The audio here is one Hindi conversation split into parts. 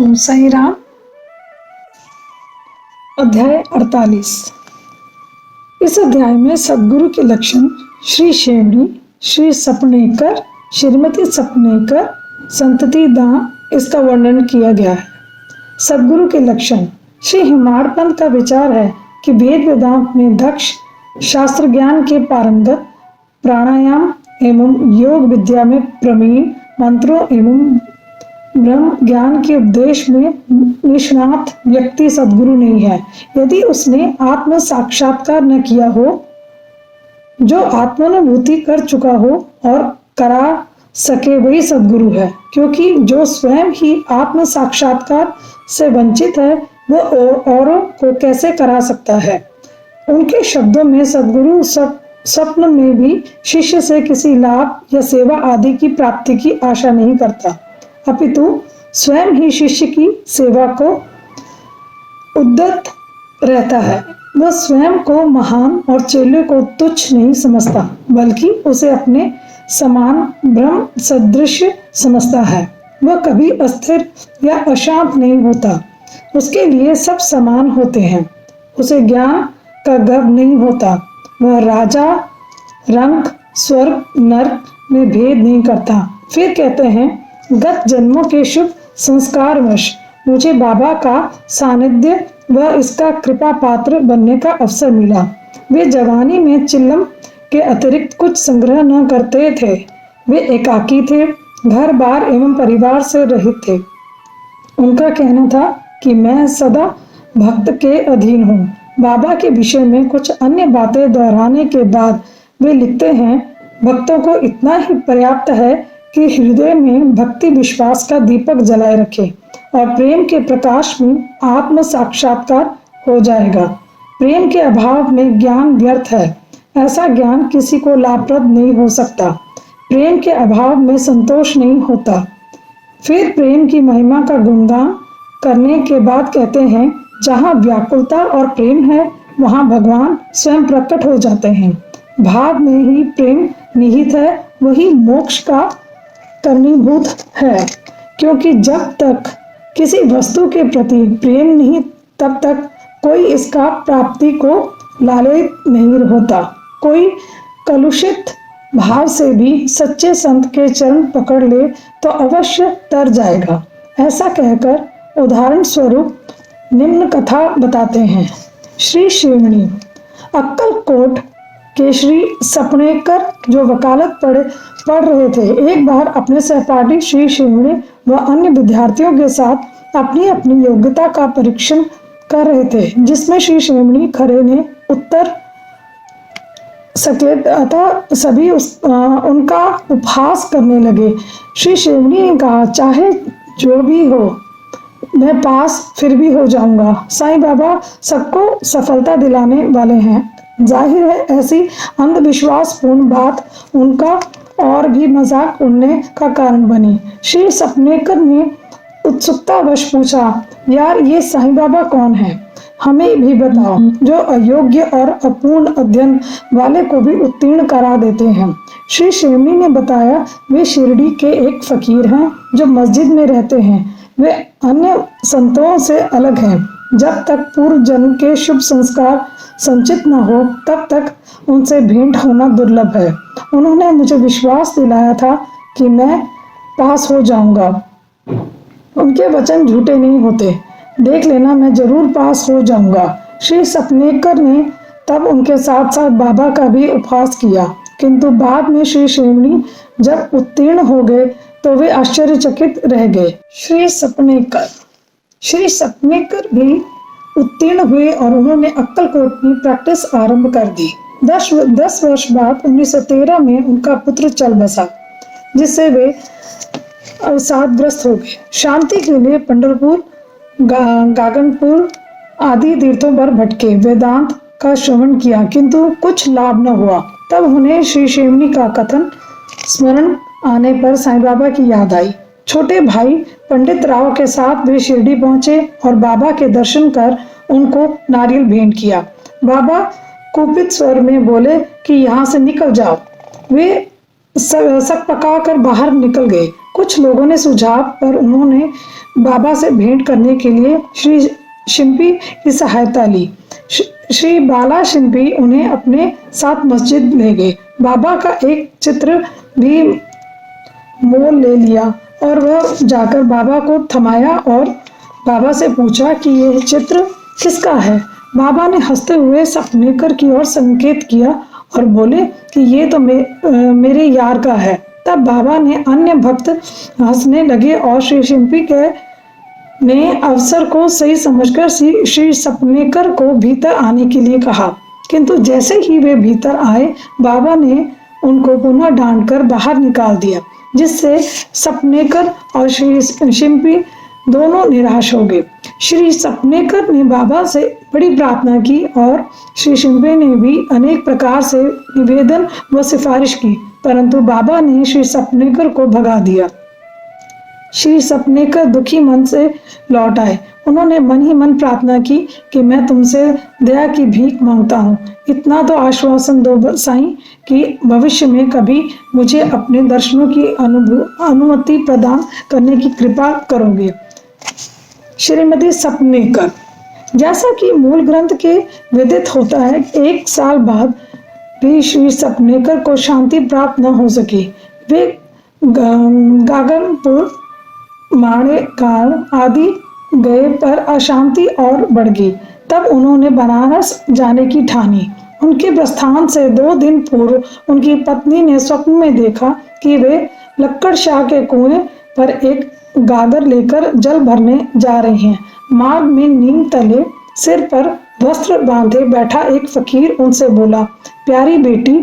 ओम साई राम। अध्याय 48। इस अध्याय में सदगुरु के लक्षण, श्री शेवड़ी, श्री सपनेकर, श्रीमती सपनेकर, संतति दां इसका वर्णन किया गया है। सदगुरु के लक्षण। श्री हिमाड़ पंथ का विचार है कि वेद वेदांत में दक्ष, शास्त्र ज्ञान के पारंगत, प्राणायाम एवं योग विद्या में प्रवीण, मंत्रों एवं ब्रह्म ज्ञान के उपदेश में निष्णात व्यक्ति सदगुरु नहीं है। यदि उसने आत्म साक्षात्कार न किया हो, जो आत्मानुभूति कर चुका हो और करा सके, वही सदगुरु है। क्योंकि जो स्वयं ही आत्म साक्षात्कार से वंचित है, वह औरों को कैसे करा सकता है। उनके शब्दों में सदगुरु स्वप्न में भी शिष्य से किसी लाभ या सेवा आदि की प्राप्ति की आशा नहीं करता, अपितु स्वयं ही शिष्य की सेवा को उद्यत रहता है। वह स्वयं को महान और चेले को तुच्छ नहीं समझता, बल्कि उसे अपने समान ब्रह्म सदृश समझता है। वह कभी अस्थिर या अशांत नहीं होता, उसके लिए सब समान होते हैं। उसे ज्ञान का गर्व नहीं होता। वह राजा, रंक, स्वर्ग, नरक में भेद नहीं करता। फिर कहते हैं, गत जन्मों के शुभ संस्कारवश मुझे बाबा का सानिध्य व इसका कृपा पात्र बनने का अवसर मिला। वे जवानी में चिल्लम के अतिरिक्त कुछ संग्रह न करते थे। वे एकाकी थे, घर बार एवं परिवार से रहित थे। उनका कहना था कि मैं सदा भक्त के अधीन हूँ। बाबा के विषय में कुछ अन्य बातें दोहराने के बाद वे लिखते हैं, भक्तों को इतना ही पर्याप्त है कि हृदय में भक्ति विश्वास का दीपक जलाए रखे और प्रेम के प्रकाश में आत्म साक्षात्कार हो जाएगा। प्रेम के अभाव में ज्ञान व्यर्थ है। ऐसा ज्ञान किसी को लाभप्रद नहीं हो सकता। प्रेम के अभाव में संतोष नहीं होता। फिर प्रेम की महिमा का गुणगान करने के बाद कहते हैं, जहाँ व्याकुलता और प्रेम है, वहाँ भगवान स्वयं प्रकट हो जाते हैं। भाव में ही प्रेम निहित है, वही मोक्ष का कारणीभूत है। क्योंकि जब तक किसी वस्तु के प्रति प्रेम नहीं, तब तक कोई इसका प्राप्ति को लालयित नहीं होता। कोई कलुषित भाव से भी सच्चे संत के चरण पकड़ ले तो अवश्य तर जाएगा। ऐसा कहकर उदाहरण स्वरूप निम्न कथा बताते हैं। श्री शिवनी, अक्कलकोट के श्री सपनेकर जो वकालत पढ़ रहे थे, एक बार अपने सहपाठी श्री शिवनी व अन्य विद्यार्थियों के साथ अपनी अपनी योग्यता का परीक्षण कर रहे थे, जिसमें श्री शिवनी खरे ने उत्तर सके, अतः सभी उनका उपहास करने लगे। श्री शिवनी ने कहा, चाहे जो भी हो, मैं पास फिर भी हो जाऊंगा। साईं बाबा सबको सफलता दिलाने वाले हैं। जाहिर है ऐसी अंधविश्वास पूर्ण बात उनका और भी मजाक उड़ने का कारण बनी। श्री सपनेकर ने उत्सुकतावश पूछा, यार ये साईं बाबा कौन है? हमें भी बताओ, जो अयोग्य और अपूर्ण अध्ययन वाले को भी उत्तीर्ण करा देते हैं। श्री शिवनी ने बताया, वे शिरडी के एक फकीर हैं जो मस्जिद में रहते हैं। वे अन्य संतों से अलग हैं। जब तक पूर्व जन्म के शुभ संस्कार संचित न हो, तब तक उनसे भेंट होना दुर्लभ है। उन्होंने मुझे विश्वास दिलाया था कि मैं पास हो जाऊंगा। उनके वचन झूठे नहीं होते। देख लेना, मैं जरूर पास हो जाऊंगा। श्री सपनेकर ने तब उनके साथ साथ बाबा का भी उपहास किया, किंतु बाद में श्री शिवनी जब उत्तीर्ण हो गए तो वे आश्चर्यचकित रह गए। श्री सपनेकर भी उत्तीर्ण हुए और उन्होंने अक्कलकोट में प्रैक्टिस आरंभ कर दी। 10 वर्ष बाद 1913 में उनका पुत्र चल बसा, जिससे वे अवसादग्रस्त हो गए। शांति के लिए पंढरपुर, गागनपुर आदि तीर्थों पर भटके, वेदांत का श्रवण किया, किंतु कुछ लाभ न हुआ। तब उन्हें श्री शिवनी का कथन स्मरण आने पर साईं बाबा की याद आई। छोटे भाई पंडित राव के साथ वे शिरडी पहुंचे और बाबा के दर्शन कर उनको नारियल भेंट किया। बाबा कुपित स्वर में बोले कि यहाँ से निकल जाओ। वे सक पका कर बाहर निकल गए। कुछ लोगों ने सुझाव पर उन्होंने बाबा से भेंट करने के लिए श्री शिंपी की सहायता ली। श्री बाला शिंपी उन्हें अपने साथ मस्जिद ले गए। बाबा का एक चित्र भी मोल ले लिया और वह जाकर बाबा को थमाया और बाबा से पूछा कि यह चित्र किसका है। बाबा ने हंसते हुए सपनेकर की ओर संकेत किया और बोले कि ये तो मेरे यार का है। तब बाबा ने अन्य भक्त हंसने लगे और श्री शिंपी के ने अवसर को सही समझकर श्री सपनेकर को भीतर आने के लिए कहा, किंतु जैसे ही वे भीतर आए बाबा ने उनको पुनः डांटकर बाहर निकाल दिया, जिससे सपनेकर और श्री शिंपी दोनों निराश हो गए। श्री सपनेकर ने बाबा से बड़ी प्रार्थना की और श्री शिंपी ने भी अनेक प्रकार से निवेदन व सिफारिश की, परंतु बाबा ने श्री सपनेकर को भगा दिया। श्री सपनेकर दुखी मन से लौट आए। उन्होंने मन ही मन प्रार्थना की कि मैं तुमसे दया की भीख मांगता हूँ, इतना तो आश्वासन दो साईं कि भविष्य में कभी मुझे अपने दर्शनों की अनुमति प्रदान करने की कृपा करोगे। श्रीमती सपनेकर, जैसा कि मूल ग्रंथ के विदित होता है, 1 साल बाद भी श्री सपनेकर को शांति प्राप्त न हो सकी। वे गागनपुर, माणेगांव आदि गए पर अशांति और बढ़ गई। तब उन्होंने बनारस जाने की ठानी। उनके प्रस्थान से 2 दिन पूर्व उनकी पत्नी ने स्वप्न में देखा कि वे लक्कड़ शाह के कुएं पर एक गागर लेकर जल भरने जा रहे हैं। मार्ग में नीम तले सिर पर वस्त्र बांधे बैठा एक फकीर उनसे बोला, प्यारी बेटी,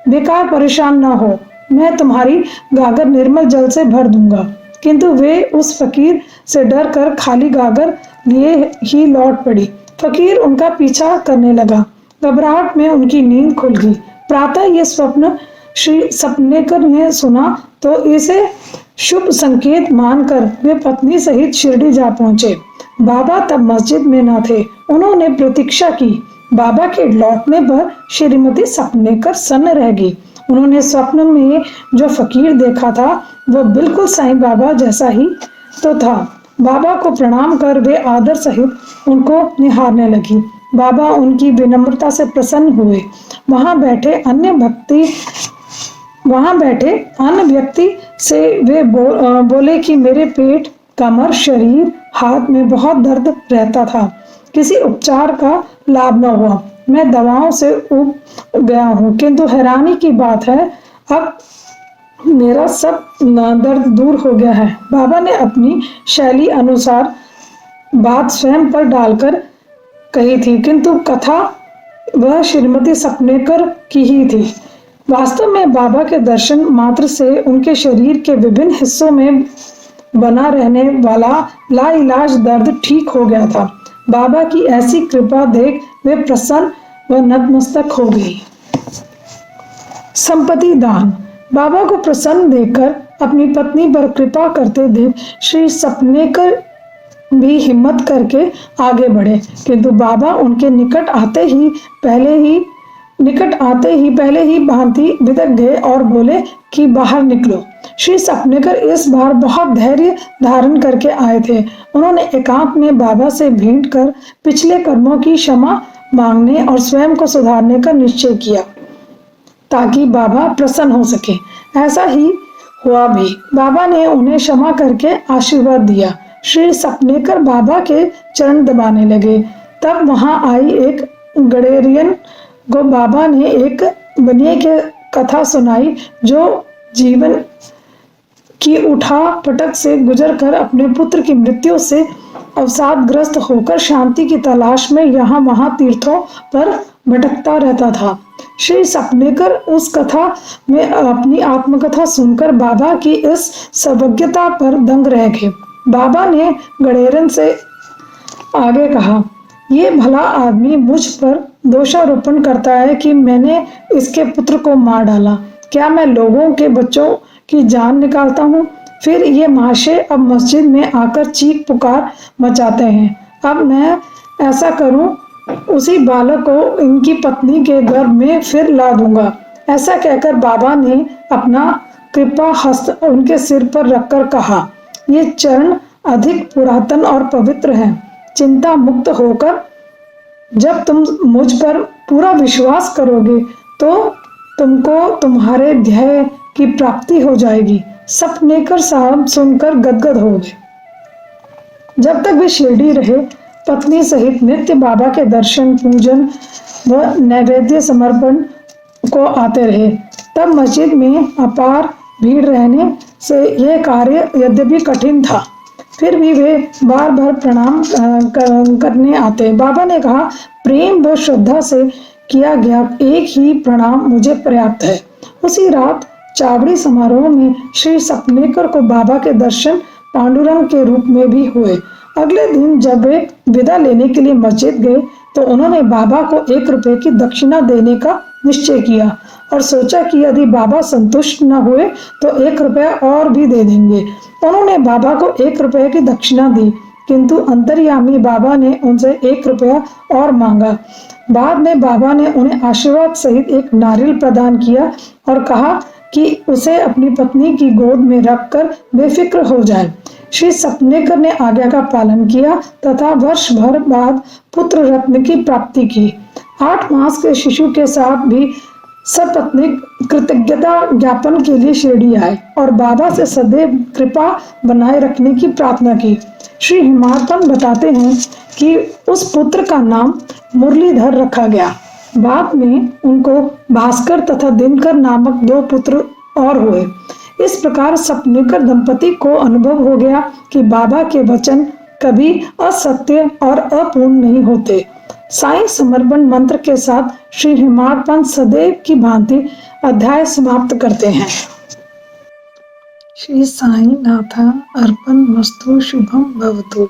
बेकार परेशान न हो, मैं तुम्हारी गागर निर्मल जल से भर दूंगा। किंतु वे उस फकीर से डर कर खाली गागर लिए ही लौट पड़ी। फकीर उनका पीछा करने लगा। घबराहट में उनकी नींद खुल गई। प्रातः ये स्वप्न श्री सपनेकर ने सुना तो इसे शुभ संकेत मानकर वे पत्नी सहित शिरडी जा पहुंचे। बाबा तब मस्जिद में न थे। उन्होंने प्रतीक्षा की। बाबा के लौटने पर श्रीमती सपनेकर सन्न रह गई। उन्होंने स्वप्न में जो फकीर देखा था वह बिल्कुल साईं बाबा जैसा ही तो था। बाबा को प्रणाम कर वे आदर सहित उनको निहारने लगी। बाबा उनकी विनम्रता से प्रसन्न हुए। वहां बैठे अन्य व्यक्ति से वे बोले कि मेरे पेट, कमर, शरीर, हाथ में बहुत दर्द रहता था। किसी उपचार का लाभ न हुआ। मैं दवाओं से उब गया हूँ, किंतु हैरानी की बात है अब मेरा सब दर्द दूर हो गया है। बाबा ने अपनी शैली अनुसार बात स्वयं पर डालकर कही थी, किंतु कथा वह श्रीमती सपनेकर की ही थी। वास्तव में बाबा के दर्शन मात्र से उनके शरीर के विभिन्न हिस्सों में बना रहने वाला लाइलाज दर्द ठीक हो गया था। बाबा की ऐसी कृपा देख वे प्रसन्न व नतमस्तक हो गई। संपत्ति दान। बाबा को प्रसन्न देखकर अपनी पत्नी पर कृपा करते देख श्री सपनेकर भी हिम्मत करके आगे बढ़े, किंतु बाबा उनके निकट आते ही पहले ही भांति बिदक गए और बोले कि बाहर निकलो। श्री सपनेकर इस बार बहुत धैर्य धारण करके आए थे। उन्होंने एकांत में बाबा से भेंट कर पिछले कर्मों की क्षमा मांगने और स्वयं को सुधारने का निश्चय किया ताकि बाबा प्रसन्न हो सके। ऐसा ही हुआ भी। बाबा ने उन्हें क्षमा करके आशीर्वाद दिया। श्री सपनेकर बाबा के चरण दबाने लगे। तब वहां आई एक गडेरियन को बाबा ने एक बनिए की कथा सुनाई, जो जीवन की उठा पटक से गुजर कर अपने पुत्र की मृत्यु से अवसादग्रस्त होकर शांति की तलाश में यहाँ वहां तीर्थों पर भटकता रहता था। श्री सपनेकर उस कथा में अपनी आत्मकथा सुनकर बाबा की इस सर्वज्ञता पर दंग रह गए। बाबा ने गडेरन से आगे कहा, ये भला आदमी मुझ पर दोषारोपण करता है कि मैंने इसके पुत्र को मार डाला। क्या मैं लोगों के बच्चों की जान निकालता हूँ? फिर ये महाशय अब मस्जिद में आकर चीख पुकार मचाते हैं। अब मैं ऐसा करूं, उसी बालक को इनकी पत्नी के गर्भ में फिर ला दूंगा। ऐसा कहकर बाबा ने अपना कृपा हस्त उनके सिर पर रखकर कहा, ये चरण अधिक पुरातन और पवित्र हैं। चिंता मुक्त होकर जब तुम मुझ पर पूरा विश्वास करोगे तो तुमको तुम्हारे ध्येय की प्राप्ति हो जाएगी। सपनेकर साहब सुनकर गदगद हो गए। जब तक वे शिरडी रहे, पत्नी सहित नित्य बाबा के दर्शन, पूजन व नैवेद्य समर्पण को आते रहे। तब मस्जिद में अपार भीड़ रहने से यह कार्य यद्यपि कठिन था, फिर भी वे बार बार प्रणाम करने आते। बाबा ने कहा, प्रेम व श्रद्धा से किया गया एक ही प्रणाम मुझे पर्याप्त है। उसी रात चावड़ी समारोह में श्री सपनेकर को बाबा के दर्शन पांडुरंग के रूप में भी हुए। अगले दिन जब वे विदा लेने के लिए मस्जिद गए तो उन्होंने बाबा को 1 रुपए की दक्षिणा देने का निश्चय किया और सोचा कि यदि बाबा संतुष्ट न हुए तो 1 रुपया और भी दे देंगे। उन्होंने बाबा को 1 रुपये की दक्षिणा दी, किंतु अंतर्यामी बाबा ने उनसे 1 रुपया और मांगा। बाद में बाबा ने उन्हें आशीर्वाद सहित एक नारियल प्रदान किया और कहा कि उसे अपनी पत्नी की गोद में रखकर बेफिक्र हो जाए। श्री सपनेकर ने आज्ञा का पालन किया तथा वर्ष भर बाद पुत्र रत्न की प्राप्ति की। 8 मास के शिशु के साथ भी सपत्नीक कृतज्ञता ज्ञापन के लिए शिरडी आए और बाबा से सदैव कृपा बनाए रखने की प्रार्थना की। श्री हिमालपन बताते हैं कि उस पुत्र का नाम मुरलीधर रखा गया। बाद में उनको भास्कर तथा दिनकर नामक 2 पुत्र और हुए। इस प्रकार सपनेकर दंपति को अनुभव हो गया कि बाबा के वचन कभी असत्य और अपूर्ण नहीं होते। साईं समर्पण मंत्र के साथ श्री हिमालपन सदैव की भांति अध्याय समाप्त करते हैं। श्री साईं नाथा अर्पण मस्तु, शुभम भवतु।